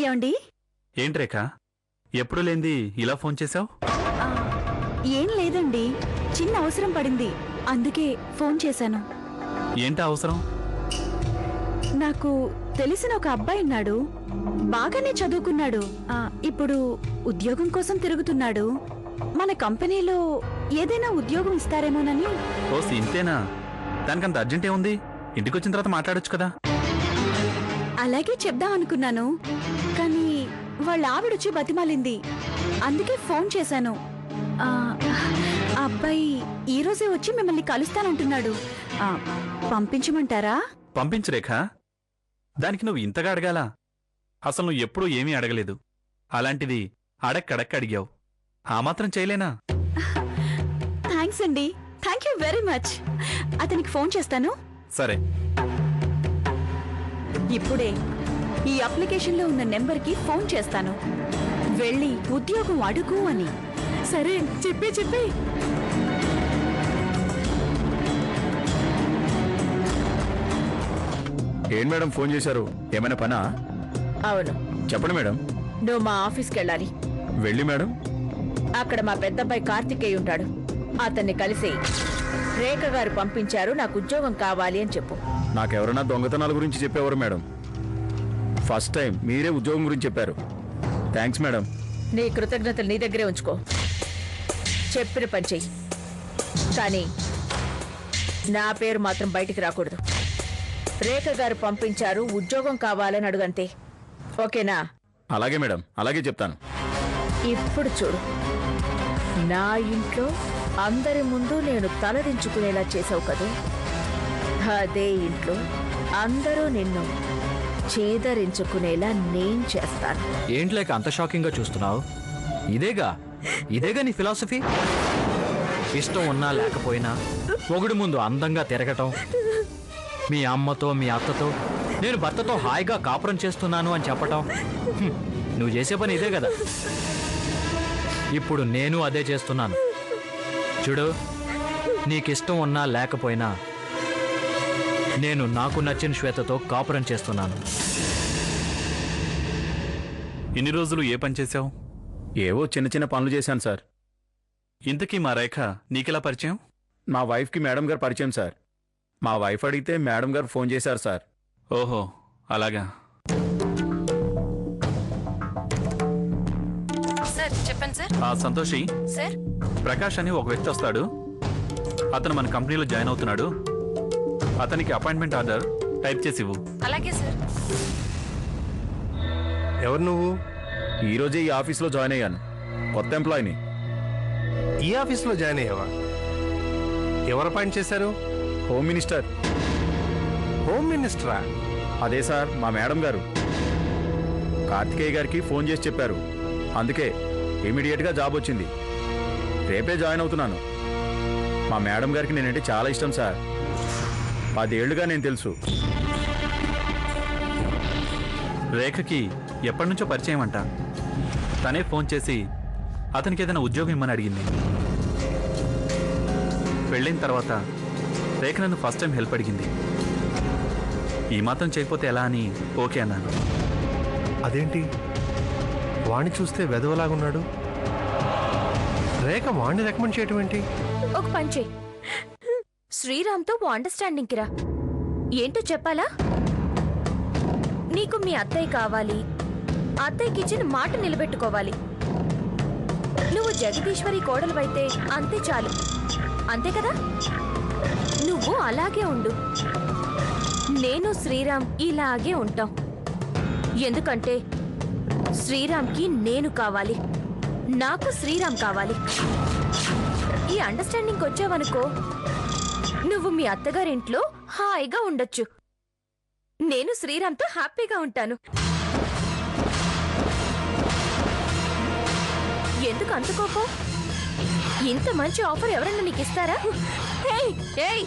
ఏమండి? ఏంటి రేఖ, ఎప్పుడు లేంది ఇలా ఫోన్ చేశావు? ఏం లేదండి, చిన్న అవసరం పడింది, అందుకే ఫోన్ చేశాను. ఏంటి అవసరం? నాకు తెలిసిన ఒక అబ్బాయి ఉన్నాడు, బాగానే చదువుకున్నాడు. ఇప్పుడు ఉద్యోగం కోసం తిరుగుతున్నాడు. మన కంపెనీలో ఏదైనా ఉద్యోగం ఇస్తారేమోనని. ఓ ఇంతేనా? దానికంత అర్జెంట్ ఏముంది? ఇంటికొచ్చిన తర్వాత మాట్లాడొచ్చు కదా. అలాగే చెప్దాం అనుకున్నాను, కానీ వాళ్ళ ఆవిడొచ్చి బతిమాలింది, అందుకే ఫోన్ చేశాను. ఆ అబ్బాయి ఈ రోజే వచ్చి మిమ్మల్ని కలుస్తానంటున్నాడు. పంపించమంటారా? పంపించు రేఖ. దానికి నువ్వు ఇంతగా అడగాల? అసలు నువ్వు ఎప్పుడూ ఏమీ అడగలేదు, అలాంటిది అడక్కడక్క అడిగావు. ఆ మాత్రం చేయలేనా? థ్యాంక్స్ అండి, థ్యాంక్ యూ వెరీ మచ్. అతనికి ఫోన్ చేస్తాను. సరే. ఇప్పుడే ఈ అప్లికేషన్లో ఉన్న నెంబర్కి ఫోన్ చేస్తాను, వెళ్ళి ఉద్యోగం అడుగు అని. సరే చెప్పే. ఏం మేడం ఫోన్ చేశారు? ఏమైనా పనా? అవును. చెప్పండి మేడం. నువ్వు మా ఆఫీస్కి వెళ్ళాలి. వెళ్ళి మేడం? అక్కడ మా పెద్దబ్బాయి కార్తికేయ ఉంటాడు, అతన్ని కలిసి రేఖ గారు పంపించారు, నాకు ఉద్యోగం కావాలి అని చెప్పు. నాకెవరన్నా దొంగతనాల గురించి చెప్పేవారు మేడం? ఫస్ట్ టైం మీరే ఉద్యోగం గురించి చెప్పారు. Thanks madam. నీ కృతజ్ఞతలు నీ దగ్గరే ఉంచుకో. చెప్పిన పని చెయ్యి, కానీ నా పేరు మాత్రం బయటికి రాకూడదు. రేఖ గారు పంపించారు, ఉద్యోగం కావాలని అడుగంతే. ఓకేనా? అలాగే మేడం, అలాగే చెప్తాను. ఇప్పుడు చూడు, నా ఇంట్లో అందరి ముందు నేను తలదించుకునేలా చేసావు కదూ, అదే ఇంట్లో అందరూ నిన్ను చేదరించుకునేలా నేను చేస్తాను. ఏంట్లేక అంత షాకింగ్ గా చూస్తున్నావు? ఇదేగా నీ ఫిలాసఫీ? ఇష్టం ఉన్నా లేకపోయినా మొగుడు ముందు అందంగా తిరగటం, మీ అమ్మతో మీ అత్తతో నేను భర్తతో హాయిగా కాపురం చేస్తున్నాను అని చెప్పటం, నువ్వు చేసే పని ఇదే కదా. ఇప్పుడు నేను అదే చేస్తున్నాను. చూడు, నీకిష్టం ఉన్నా లేకపోయినా నేను నాకు నచ్చిన శ్వేతతో కాపురం చేస్తున్నాను. ఇన్ని రోజులు ఏ పని చేశావు? ఏవో చిన్న చిన్న పనులు చేశాను సార్. ఇంతకీ మా రేఖ నీకెలా పరిచయం? మా వైఫ్కి మేడం గారు పరిచయం సార్. మా వైఫ్ అడిగితే మేడం గారు ఫోన్ చేశారు సార్. ఓహో, అలాగా. సార్ చెప్పండి సార్. సంతోషి, సార్, ప్రకాష్ అని ఒక వ్యక్తి వస్తాడు, అతను మన కంపెనీలో జాయిన్ అవుతున్నాడు. అతనికి అపాయింట్మెంట్ ఆర్డర్ టైప్ చేసి ఇవ్వు. అలాగే సార్. ఎవరు నువ్వు? ఈరోజే ఈ ఆఫీస్లో జాయిన్ అయ్యాను, కొత్త ఎంప్లాయీని. ఈ ఆఫీస్లో జాయిన్ అయ్యావా? ఎవరు అపాయింట్ చేశారు? Home minister. హోమ్ మినిస్టరా? అదే సార్, మా మేడం గారు. కార్తికేయ గారికి ఫోన్ చేసి చెప్పారు, అందుకే ఇమీడియట్గా జాబ్ వచ్చింది. రేపే జాయిన్ అవుతున్నాను. మా మేడం గారికి నేనంటే చాలా ఇష్టం సార్. 10 ఏళ్లుగా నేను తెలుసు. రేఖకి ఎప్పటి నుంచో పరిచయం అంట. తనే ఫోన్ చేసి అతనికి ఏదైనా ఉద్యోగం ఇమ్మని అడిగింది. పెళ్ళైన తర్వాత రేఖ నన్ను ఫస్ట్ టైం హెల్ప్ అడిగింది. ఈ మాత్రం చేయకపోతే ఎలా అని ఓకే అన్నాను. అదేంటి, వాణ్ణి చూస్తే వెధవలాగున్నాడు. రేఖ వాణ్ణి రికమెండ్ చేయటం ఏంటి? ఒక పని చెయ్యి, శ్రీరామ్తో ఓ అండర్స్టాండింగ్కి రా. ఏంటో చెప్పాలా? నీకు మీ అత్తయ్య కావాలి, అత్తయ్యకి ఇచ్చిన మాట నిలబెట్టుకోవాలి. నువ్వు జగదీశ్వరి కోడలువైతే అంతే చాలు, అంతే కదా? నువ్వు అలాగే ఉండు, నేను శ్రీరామ్ ఇలాగే ఉంటాం. ఎందుకంటే శ్రీరామ్కి నేను కావాలి, నాకు శ్రీరామ్ కావాలి. ఈ అండర్స్టాండింగ్ వచ్చావనుకో, నువ్వు మీ అత్తగారింట్లో హాయిగా ఉండొచ్చు, నేను శ్రీరామ్తో హ్యాపీగా ఉంటాను. ఎందుకు అంత కోపం? ఇంత మంచి ఆఫర్ ఎవరన్నా నీకు ఇస్తారా? ఏయ్ ఏయ్